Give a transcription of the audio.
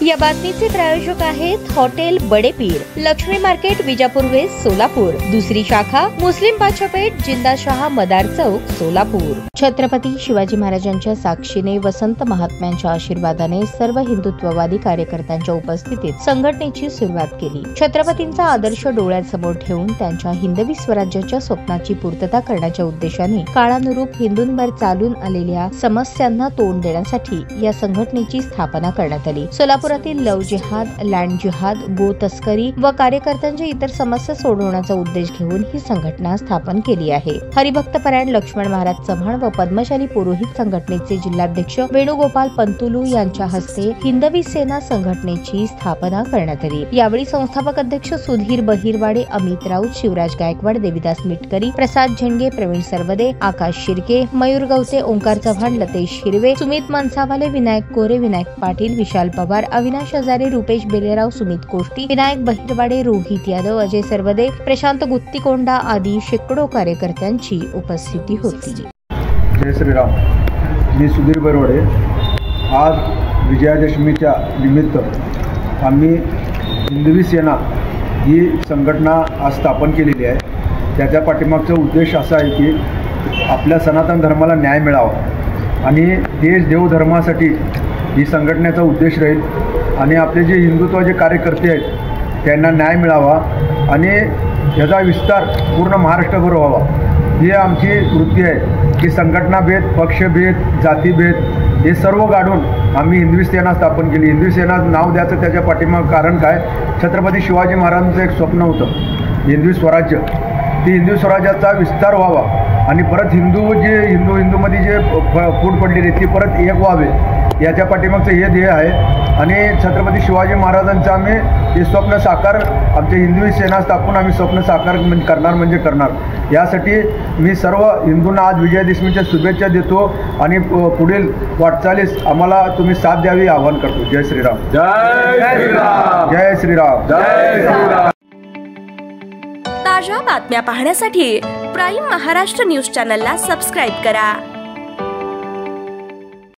या बातमीचे प्रायोजक आहेत hotel Badepir, Laxmi market, Vijapur West, Solapur. दुसरी शाखा मुस्लिम बादशाहपेठ, जिंदाशाह मदार चौक, सोलापूर। छत्रपती शिवाजी महाराजांच्या साक्षीने, वसंत महात्म्यांच्या आशीर्वादाने सर्व हिंदुत्ववादी कार्यकर्त्यांच्या उपस्थितीत संघटनेची सुरुवात केली। छत्रपतींचा आदर्श डोळ्यासमोर ठेवून त्यांच्या हिंदवी स्वराज्याच्या स्वप्नाची पूर्तता करण्याच्या उद्देशाने काळानुरूप हिंदूंवर चालून आलेल्या समस्यांना तोंड देण्यासाठी या संघटनेची स्थापना करण्यात आली। सोलापुरातील लव जिहाद, लँड जिहाद, गो तस्करी व कार्यकर्त्यांच्या इतर समस्या सोडवण्याचा उद्देश घेऊन ही संघटना स्थापन केली आहे। हरिभक्तपरायण लक्ष्मण महाराज चव्हाण व पद्मशाली पुरोहित संघटनेचे जिल्हाध्यक्ष वेणुगोपाल पंतुलू यांच्या हस्ते हिंदवी सेना संघटनेची स्थापना करण्यात आली। यावेळी संस्थापक अध्यक्ष सुधीर बहिरवाडे, अमित राऊत, शिवराज गायकवाड, देविदास मिटकरी, प्रसाद झेंडगे, प्रवीण सरवदे, आकाश शिर्के, मयूर गवते, ओंकार चव्हाण, लतेश हिरवे, सुमित मनसावाले, विनायक कोरे, विनायक पाटील, विशाल पवार, अविनाश हजारे, रुपेश बेलेराव, सुमित कोष्टी, विनायक बहिरवाडे, रोहित यादव, अजय सरवदे, प्रशांत गुत्तीकोंडा आदी शेकडो कार्यकर्त्यांची उपस्थिती होती। जय श्रीराम। मी सुधीर बहिरवाडे। आज विजयादशमीच्या निमित्त आम्ही हिंदवी सेना ही संघटना आज स्थापन केलेली आहे। त्याच्या पाठीमागचा उद्देश असा आहे की आपल्या सनातन धर्माला न्याय मिळावा आणि देश देव धर्मासाठी ही संघटनेचा उद्देश राहील आणि आपले जे हिंदुत्वाचे कार्यकर्ते आहेत त्यांना न्याय मिळावा आणि याचा विस्तार पूर्ण महाराष्ट्रभर व्हावा ही आमची वृत्ती आहे की संघटनाभेद, पक्षभेद, जातीभेद हे सर्व गाडून आम्ही हिंदवी सेना स्थापन केली। हिंदवी सेना नाव द्यायचं त्याच्या पाठीमागं कारण काय, छत्रपती शिवाजी महाराजांचं एक स्वप्न होतं हिंदवी स्वराज्य। ती हिंदवी स्वराज्याचा विस्तार व्हावा आणि परत हिंदूमध्ये जे फूट पडलेली ती परत एक व्हावे याच्या पाठीमागचं हे ध्येय आहे आणि छत्रपती शिवाजी महाराजांचं आम्ही हे स्वप्न साकार, आमच्या हिंदवी सेना स्थापून आम्ही स्वप्न साकार करणार। यासाठी मी सर्व हिंदूंना आज विजयादशमीच्या शुभेच्छा देतो आणि पुढील वाटचालीस आम्हाला तुम्ही साथ द्यावी आवाहन करतो। जय श्रीराम। जय श्रीराम। जय श्रीराम। जय श्रीराम। ताज्या बातम्या पाहण्यासाठी प्राईम महाराष्ट्र न्यूज चॅनलला सबस्क्राईब करा।